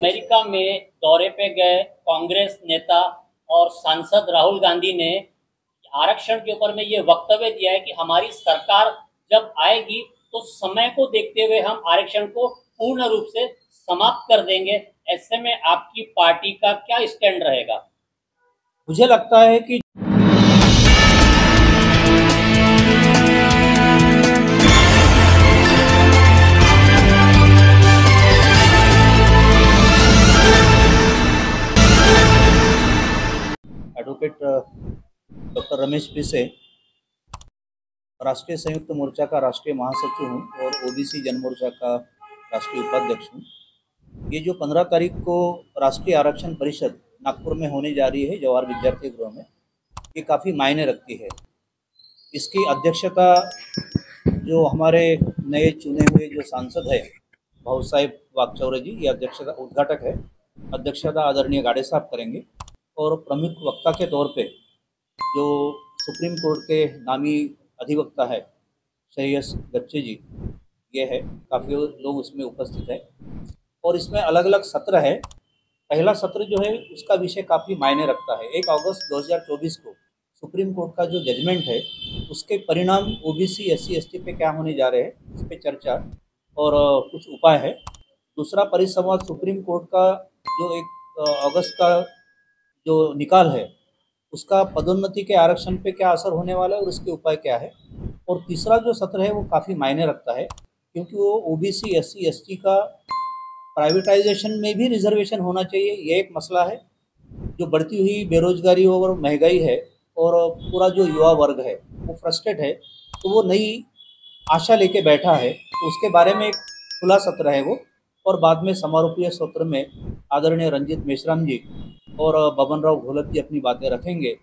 America में दौरे पे गए कांग्रेस नेता और सांसद राहुल गांधी ने आरक्षण के ऊपर में ये वक्तव्य दिया है कि हमारी सरकार जब आएगी तो समय को देखते हुए हम आरक्षण को पूर्ण रूप से समाप्त कर देंगे। ऐसे में आपकी पार्टी का क्या स्टैंड रहेगा? मुझे लगता है कि एडवोकेट डॉक्टर रमेश पिसे, राष्ट्रीय संयुक्त मोर्चा का राष्ट्रीय महासचिव हूँ और ओबीसी जनमोर्चा का राष्ट्रीय उपाध्यक्ष हूँ। ये जो 15 तारीख को राष्ट्रीय आरक्षण परिषद नागपुर में होने जा रही है जवाहर विद्यार्थी गृह में, ये काफ़ी मायने रखती है। इसकी अध्यक्षता जो हमारे नए चुने हुए जो सांसद है भाऊ साहेब वागचौरे जी, ये अध्यक्षता उद्घाटक है, अध्यक्षता आदरणीय गाड़े साहब करेंगे। और प्रमुख वक्ता के तौर पे जो सुप्रीम कोर्ट के नामी अधिवक्ता है श्रेयस गच्छे जी, ये है, काफ़ी लोग उसमें उपस्थित है। और इसमें अलग अलग सत्र है। पहला सत्र जो है उसका विषय काफ़ी मायने रखता है। 1 अगस्त 2024 को सुप्रीम कोर्ट का जो जजमेंट है उसके परिणाम ओबीसी SC ST पे क्या होने जा रहे हैं, इस पर चर्चा और कुछ उपाय है। दूसरा परिसंवाद सुप्रीम कोर्ट का जो 1 अगस्त का जो निकाल है उसका पदोन्नति के आरक्षण पे क्या असर होने वाला है और उसके उपाय क्या है। और तीसरा जो सत्र है वो काफ़ी मायने रखता है क्योंकि वो ओबीसी SC ST का प्राइवेटाइजेशन में भी रिजर्वेशन होना चाहिए। ये एक मसला है। जो बढ़ती हुई बेरोजगारी और महंगाई है और पूरा जो युवा वर्ग है वो फ्रस्ट्रेट है, तो वो नई आशा लेके बैठा है, तो उसके बारे में एक खुला सत्र है वो। और बाद में समारोपीय सत्र में आदरणीय रंजीत मेश्राम जी और बबन राव घोलप जी अपनी बातें रखेंगे,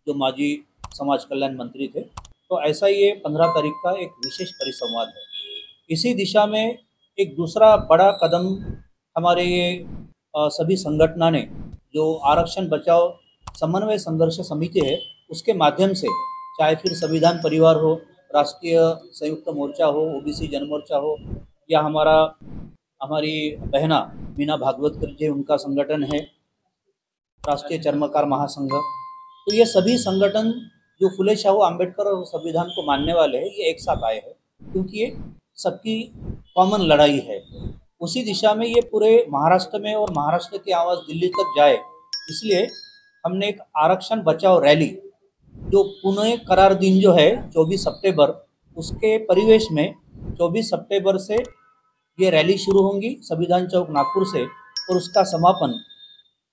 जो माजी समाज कल्याण मंत्री थे। तो ऐसा ये 15 तारीख का एक विशेष परिसंवाद है। इसी दिशा में एक दूसरा बड़ा कदम हमारे ये सभी संगठनों ने, जो आरक्षण बचाओ समन्वय संघर्ष समिति है, उसके माध्यम से, चाहे फिर संविधान परिवार हो, राष्ट्रीय संयुक्त मोर्चा हो, ओबीसी जनमोर्चा हो, या हमारी बहना मीना भागवत जी उनका संगठन है राष्ट्रीय चर्मकार महासंघ, तो ये सभी संगठन जो फुले शाहू आम्बेडकर और संविधान को मानने वाले हैं, ये एक साथ आए हैं क्योंकि ये सबकी कॉमन लड़ाई है। उसी दिशा में ये पूरे महाराष्ट्र में और महाराष्ट्र की आवाज़ दिल्ली तक जाए, इसलिए हमने एक आरक्षण बचाओ रैली, जो पुणे करार दिन जो है 24 सितंबर, उसके परिवेश में 24 सितंबर से ये रैली शुरू होंगी संविधान चौक नागपुर से, और उसका समापन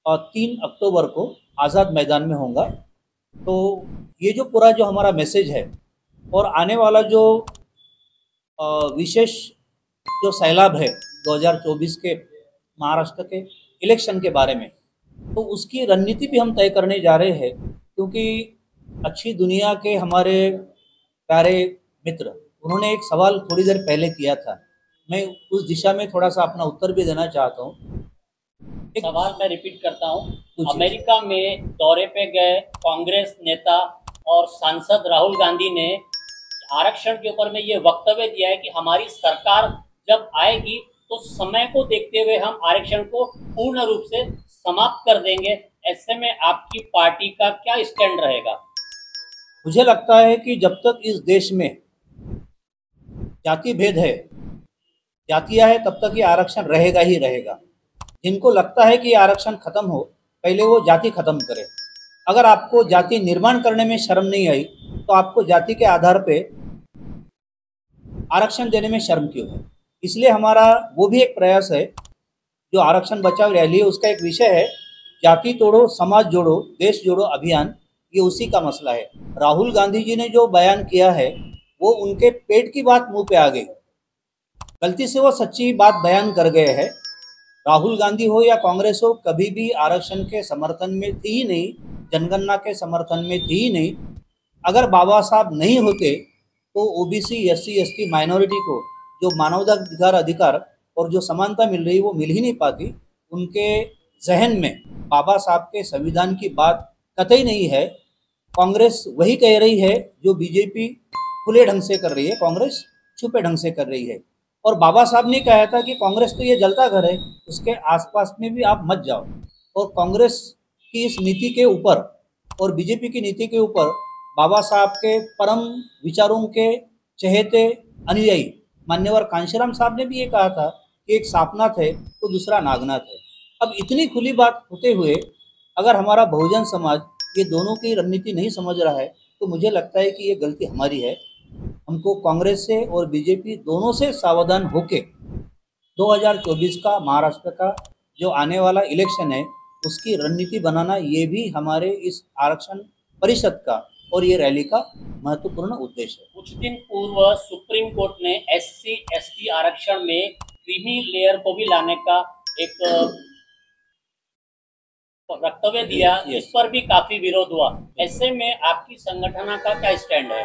3 अक्टूबर को आज़ाद मैदान में होगा। तो ये जो पूरा जो हमारा मैसेज है और आने वाला जो विशेष जो सैलाब है 2024 के महाराष्ट्र के इलेक्शन के बारे में, तो उसकी रणनीति भी हम तय करने जा रहे हैं। क्योंकि अच्छी दुनिया के हमारे प्यारे मित्र, उन्होंने एक सवाल थोड़ी देर पहले किया था, मैं उस दिशा में थोड़ा सा अपना उत्तर भी देना चाहता हूँ। एक सवाल मैं रिपीट करता हूँ। अमेरिका में दौरे पे गए कांग्रेस नेता और सांसद राहुल गांधी ने आरक्षण के ऊपर में ये वक्तव्य दिया है कि हमारी सरकार जब आएगी तो समय को देखते हुए हम आरक्षण को पूर्ण रूप से समाप्त कर देंगे। ऐसे में आपकी पार्टी का क्या स्टैंड रहेगा? मुझे लगता है कि जब तक इस देश में जाति भेद है, जातियां है, तब तक ये आरक्षण रहेगा ही रहेगा। जिनको लगता है कि आरक्षण खत्म हो, पहले वो जाति खत्म करे। अगर आपको जाति निर्माण करने में शर्म नहीं आई, तो आपको जाति के आधार पे आरक्षण देने में शर्म क्यों है? इसलिए हमारा वो भी एक प्रयास है, जो आरक्षण बचाओ रैली है, उसका एक विषय है जाति तोड़ो समाज जोड़ो देश जोड़ो अभियान। ये उसी का मसला है। राहुल गांधी जी ने जो बयान किया है वो उनके पेट की बात मुंह पे आ गई, गलती से वो सच्ची बात बयान कर गए हैं। राहुल गांधी हो या कांग्रेस हो, कभी भी आरक्षण के समर्थन में थी ही नहीं, जनगणना के समर्थन में थी ही नहीं। अगर बाबा साहब नहीं होते तो ओबीसी SC ST माइनॉरिटी को जो मानवाधिकार और जो समानता मिल रही वो मिल ही नहीं पाती। उनके जहन में बाबा साहब के संविधान की बात कतई नहीं है। कांग्रेस वही कह रही है जो बीजेपी खुले ढंग से कर रही है, कांग्रेस छुपे ढंग से कर रही है। और बाबा साहब ने कहा था कि कांग्रेस तो ये जलता घर है, उसके आसपास में भी आप मत जाओ। और कांग्रेस की इस नीति के ऊपर और बीजेपी की नीति के ऊपर बाबा साहब के परम विचारों के चहेते अनुयायी मान्यवर कांशीराम साहब ने भी ये कहा था कि एक सापनाथ है तो दूसरा नागनाथ है। अब इतनी खुली बात होते हुए अगर हमारा बहुजन समाज ये दोनों की रणनीति नहीं समझ रहा है तो मुझे लगता है कि ये गलती हमारी है। हमको कांग्रेस से और बीजेपी दोनों से सावधान होके 2024 का महाराष्ट्र का जो आने वाला इलेक्शन है उसकी रणनीति बनाना, ये भी हमारे इस आरक्षण परिषद का और ये रैली का महत्वपूर्ण उद्देश्य है। कुछ दिन पूर्व सुप्रीम कोर्ट ने SC ST आरक्षण में क्रीमी लेयर को भी लाने का एक वक्तव्य दिया, इस पर भी काफी विरोध हुआ। ऐसे में आपकी संगठन का क्या स्टैंड है?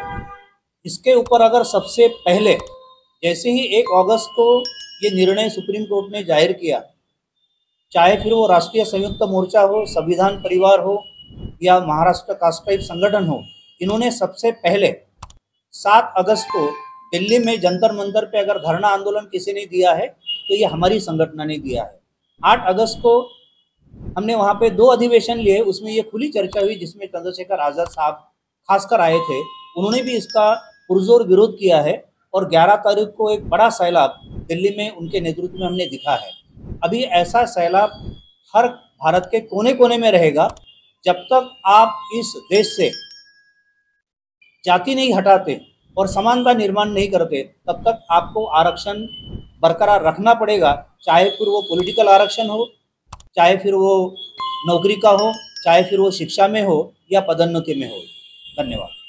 इसके ऊपर अगर सबसे पहले जैसे ही 1 अगस्त को ये निर्णय सुप्रीम कोर्ट ने जाहिर किया, चाहे फिर वो राष्ट्रीय संयुक्त मोर्चा हो, संविधान परिवार हो या महाराष्ट्र कास्ट टाइप संगठन हो, इन्होंने सबसे पहले 7 अगस्त को दिल्ली में जंतर मंतर पे अगर धरना आंदोलन किसी ने दिया है तो ये हमारी संगठन ने दिया है। 8 अगस्त को हमने वहाँ पे 2 अधिवेशन लिए, उसमें ये खुली चर्चा हुई जिसमें चंद्रशेखर आज़ाद साहब खासकर आए थे, उन्होंने भी इसका पुरजोर विरोध किया है। और 11 तारीख को एक बड़ा सैलाब दिल्ली में उनके नेतृत्व में हमने दिखा है। अभी ऐसा सैलाब हर भारत के कोने कोने में रहेगा। जब तक आप इस देश से जाति नहीं हटाते और समानता निर्माण नहीं करते तब तक आपको आरक्षण बरकरार रखना पड़ेगा, चाहे फिर वो पॉलिटिकल आरक्षण हो, चाहे फिर वो नौकरी का हो, चाहे फिर वो शिक्षा में हो या पदोन्नति में हो। धन्यवाद।